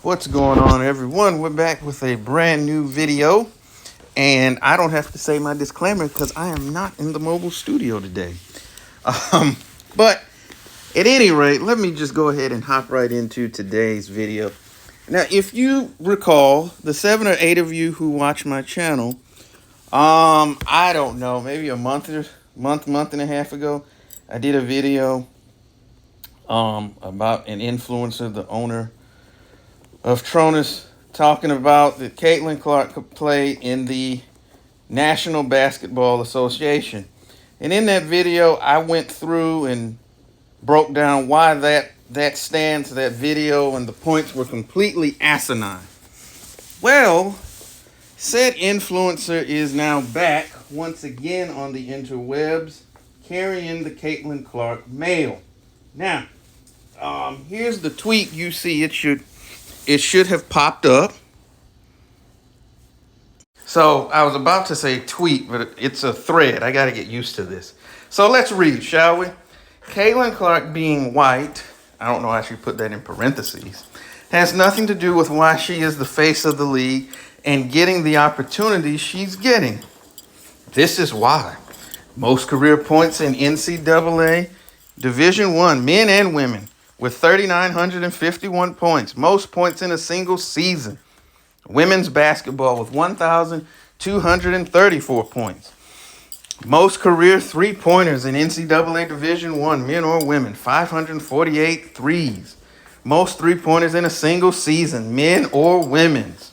What's going on, everyone? We're back with a brand new video, and I don't have to say my disclaimer because I am not in the mobile studio today. Um, but at any rate, let me just go ahead and hop right into today's video. Now, if you recall, the 7 or 8 of you who watch my channel, I don't know, maybe a month and a half ago, I did a video about an influencer, the owner of Tronus, talking about that Caitlin Clark could play in the National Basketball Association. And in that video, I went through and broke down why that stance, that video, and the points were completely asinine. Well, said influencer is now back once again on the interwebs, carrying the Caitlin Clark mail. Now, here's the tweet you see. It should have popped up. So I was about to say tweet, but it's a thread. I got to get used to this. So let's read, shall we? Caitlin Clark being white, I don't know why she put that in parentheses, has nothing to do with why she is the face of the league and getting the opportunities she's getting. This is why. Most career points in NCAA Division I, men and women, with 3,951 points. Most points in a single season. Women's basketball with 1,234 points. Most career three-pointers in NCAA Division I, men or women, 548 threes. Most three-pointers in a single season, men or women's.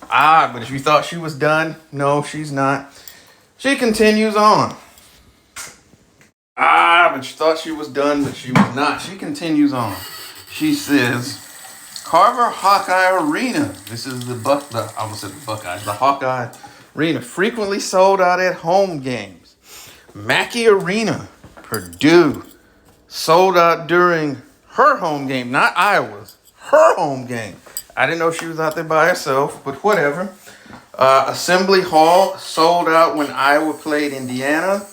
But if you thought she was done, no, she's not. She continues on. But she thought she was done, but she was not. She continues on. She says, Carver Hawkeye Arena. This is the Hawkeye Arena. Frequently sold out at home games. Mackey Arena, Purdue. Sold out during her home game, not Iowa's. Her home game. I didn't know she was out there by herself, but whatever. Assembly Hall sold out when Iowa played Indiana.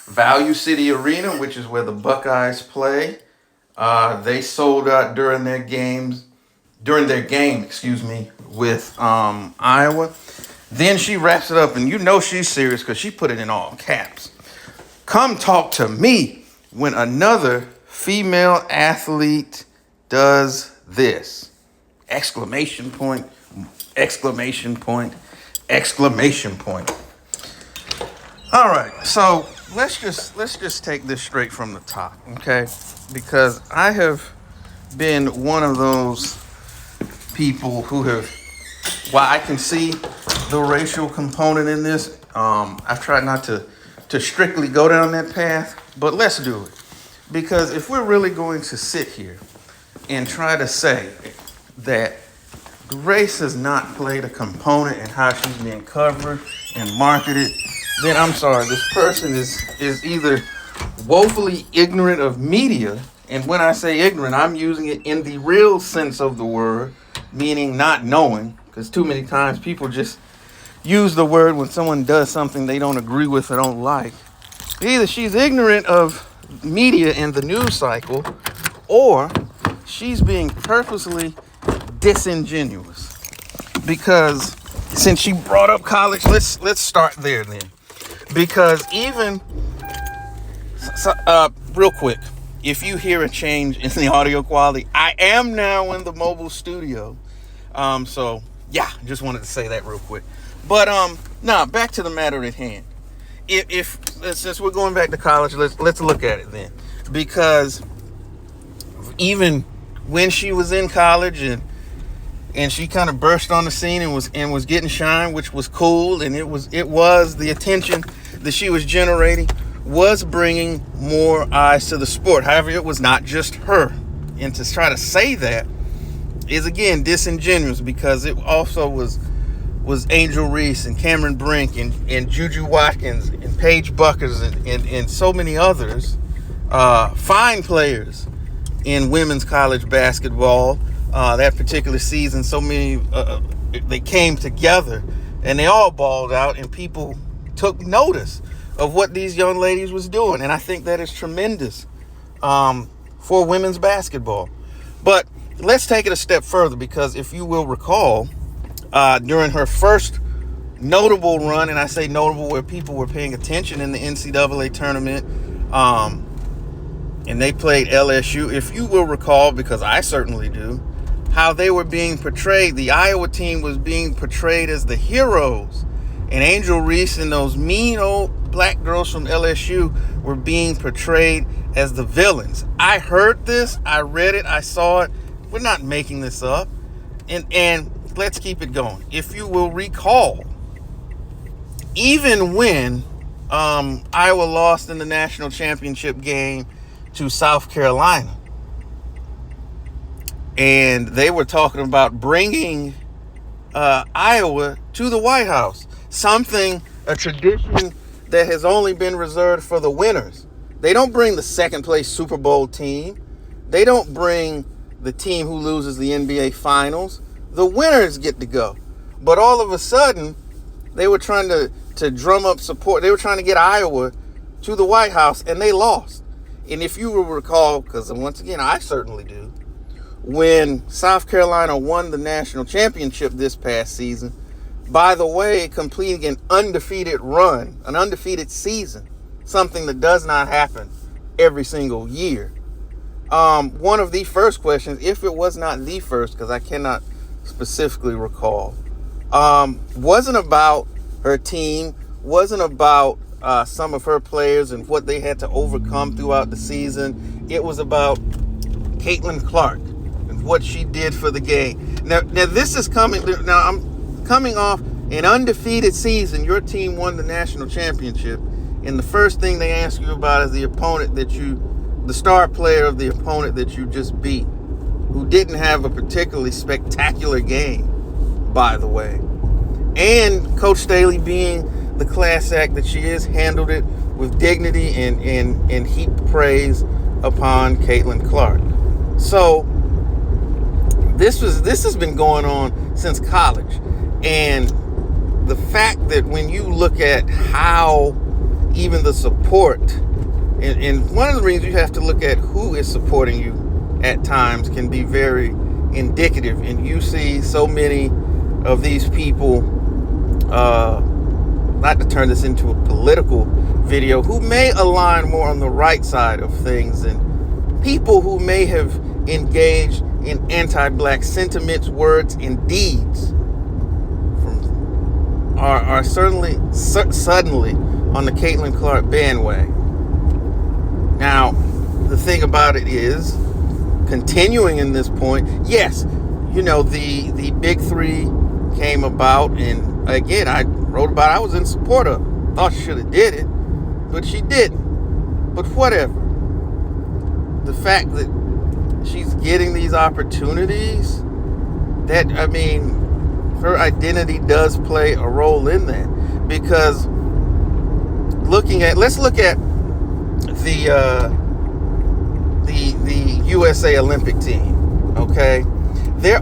Value City Arena, which is where the Buckeyes play. They sold out during their game, with Iowa. Then she wraps it up, and you know she's serious because she put it in all caps. Come talk to me when another female athlete does this! Exclamation point, exclamation point, exclamation point. All right, so let's just take this straight from the top, okay? Because I have been one of those people who have, while I can see the racial component in this, I've tried not to strictly go down that path, but let's do it. Because if we're really going to sit here and try to say that race has not played a component in how she's being covered and marketed, then I'm sorry, this person is either woefully ignorant of media, and when I say ignorant, I'm using it in the real sense of the word, meaning not knowing, because too many times people just use the word when someone does something they don't agree with or don't like. Either she's ignorant of media and the news cycle, or she's being purposely disingenuous. Because since she brought up college, let's start there then. Because even real quick, if you hear a change in the audio quality, I am now in the mobile studio. So yeah, just wanted to say that real quick. But now back to the matter at hand. If since we're going back to college, let's look at it then. Because even when she was in college and she kind of burst on the scene and was getting shine, which was cool, and it was the attention that she was generating was bringing more eyes to the sport. However, it was not just her, and to try to say that is again disingenuous, because it also was Angel Reese and Cameron Brink and Juju Watkins and Paige Buckers and so many others, fine players in women's college basketball. That particular season, so many they came together and they all balled out, and people took notice of what these young ladies was doing, and I think that is tremendous for women's basketball. But let's take it a step further, because if you will recall, during her first notable run, and I say notable where people were paying attention in the NCAA tournament, and they played LSU, if you will recall, because I certainly do, how they were being portrayed. The Iowa team was being portrayed as the heroes, and Angel Reese and those mean old black girls from LSU were being portrayed as the villains. I heard this, I read it, I saw it. We're not making this up. And let's keep it going. If you will recall, even when Iowa lost in the national championship game to South Carolina, and they were talking about bringing Iowa to the White House, a tradition that has only been reserved for the winners. They don't bring the second place Super Bowl team. They don't bring the team who loses the NBA Finals. The winners get to go. But all of a sudden, they were trying to drum up support. They were trying to get Iowa to the White House, and they lost. And if you will recall, because once again, I certainly do, when South Carolina won the national championship this past season, by the way, completing an undefeated run, an undefeated season, something that does not happen every single year. One of the first questions, if it was not the first, because I cannot specifically recall, wasn't about her team, wasn't about some of her players and what they had to overcome throughout the season. It was about Caitlin Clark and what she did for the game. Now this is coming. Now I'm coming off an undefeated season. Your team won the national championship, and the first thing they ask you about is the star player of the opponent that you just beat, who didn't have a particularly spectacular game, by the way. And Coach Staley, being the class act that she is, handled it with dignity and heaped praise upon Caitlin Clark. So this has been going on since college. And the fact that when you look at how even the support, and one of the reasons you have to look at who is supporting you at times can be very indicative. And you see so many of these people, not to turn this into a political video, who may align more on the right side of things, and people who may have engaged in anti-black sentiments, words, and deeds are suddenly on the Caitlin Clark bandwagon. Now, the thing about it is, continuing in this point, yes, the Big Three came about, and again, I wrote about it. I was in support of it. Thought she should have did it, but she didn't. But whatever. The fact that she's getting these opportunities, her identity does play a role in that. Because let's look at the USA Olympic team, okay? They're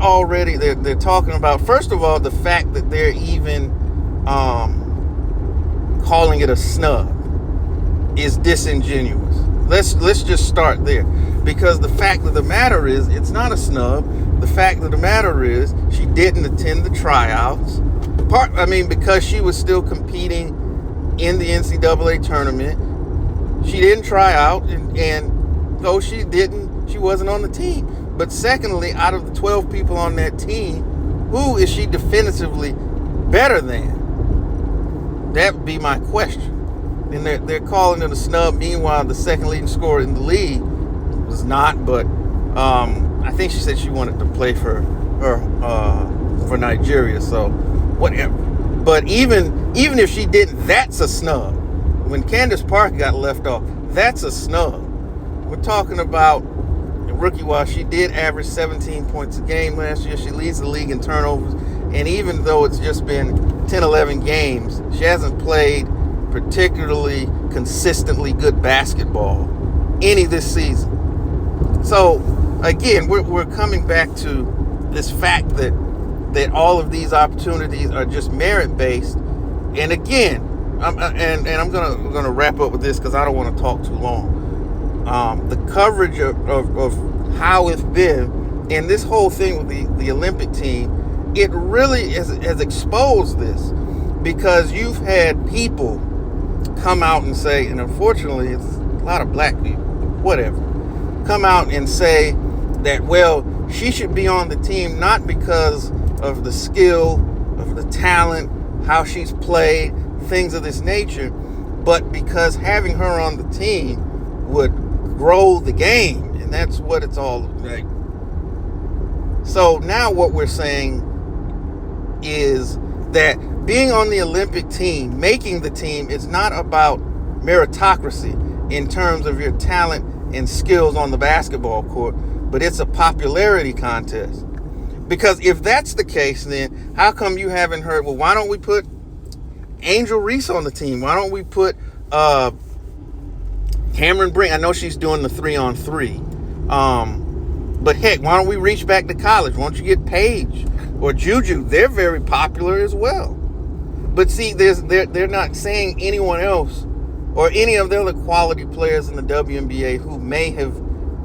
talking about, first of all, the fact that they're even calling it a snub is disingenuous. Let's just start there, because the fact of the matter is, it's not a snub. The fact of the matter is, she didn't attend the tryouts. Because she was still competing in the NCAA tournament, she didn't try out, and though she wasn't on the team. But secondly, out of the 12 people on that team, who is she definitively better than? That would be my question. And they're calling it a snub. Meanwhile, the second leading scorer in the league was not, but I think she said she wanted to play for Nigeria, so whatever. But even if she didn't, that's a snub. When Candace Parker got left off, that's a snub. We're talking about rookie-wise, she did average 17 points a game last year. She leads the league in turnovers. And even though it's just been 10, 11 games, she hasn't played particularly consistently good basketball any this season. So, again, we're coming back to this fact that all of these opportunities are just merit-based. And again, I'm gonna wrap up with this because I don't want to talk too long. The coverage of how it's been And this whole thing with the Olympic team, it really has exposed this, because you've had people come out and say, and unfortunately it's a lot of black people, whatever, come out and say that, well, she should be on the team not because of the skill, of the talent, how she's played, things of this nature, but because having her on the team would grow the game. And that's what it's all like. So now what we're saying is that being on the Olympic team, making the team, is not about meritocracy in terms of your talent and skills on the basketball court, but it's a popularity contest. Because if that's the case, then how come you haven't heard, well, why don't we put Angel Reese on the team? Why don't we put Cameron Brink? I know she's doing the 3-on-3. But heck, why don't we reach back to college? Why don't you get Paige or Juju? They're very popular as well. But see, they're not saying anyone else or any of the other quality players in the WNBA who may have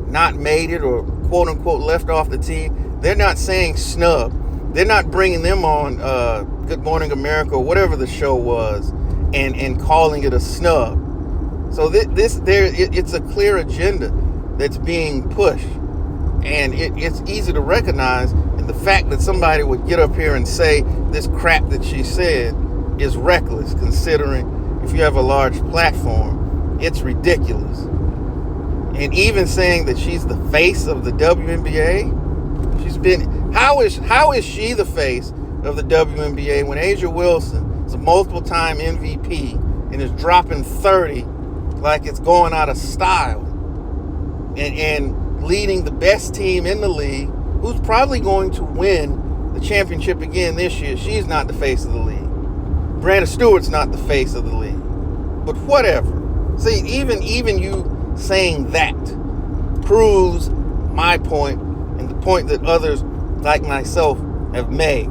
not made it or quote unquote left off the team. They're not saying snub. They're not bringing them on Good Morning America or whatever the show was and calling it a snub. So it's a clear agenda that's being pushed. And it's easy to recognize in the fact that somebody would get up here and say this crap that she said is reckless, considering if you have a large platform, it's ridiculous. And even saying that she's the face of the WNBA, how is she the face of the WNBA when Asia Wilson is a multiple-time MVP and is dropping 30 like it's going out of style and leading the best team in the league, who's probably going to win the championship again this year? She's not the face of the league. Brandon Stewart's not the face of the league. But whatever. See, even you saying that proves my point and the point that others like myself have made.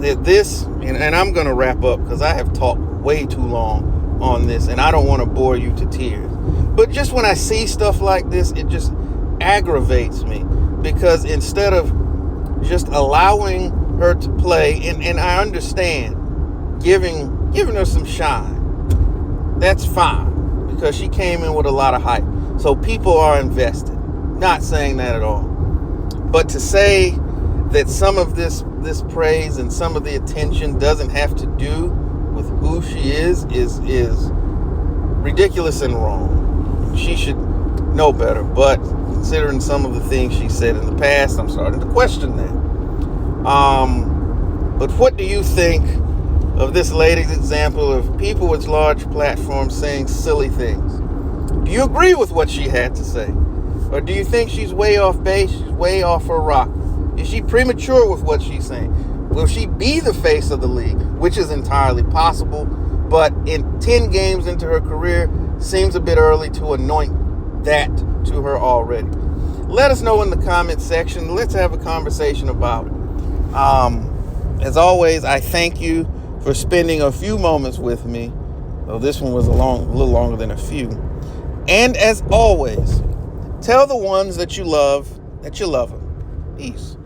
That this, and I'm going to wrap up because I have talked way too long on this and I don't want to bore you to tears. But just when I see stuff like this, it just aggravates me, because instead of just allowing her to play, and I understand giving her some shine, that's fine, because she came in with a lot of hype. So people are invested. Not saying that at all. But to say that some of this praise and some of the attention doesn't have to do with who she is ridiculous and wrong. She should know better. But considering some of the things she said in the past, I'm starting to question that. But what do you think of this latest example of people with large platforms saying silly things? Do you agree with what she had to say? Or do you think she's way off base, she's way off her rocker? Is she premature with what she's saying? Will she be the face of the league, which is entirely possible, but in 10 games into her career, seems a bit early to anoint that to her already? Let us know in the comment section. Let's have a conversation about it. As always, I thank you for spending a few moments with me. Though this one was a little longer than a few. And as always, tell the ones that you love them. Peace.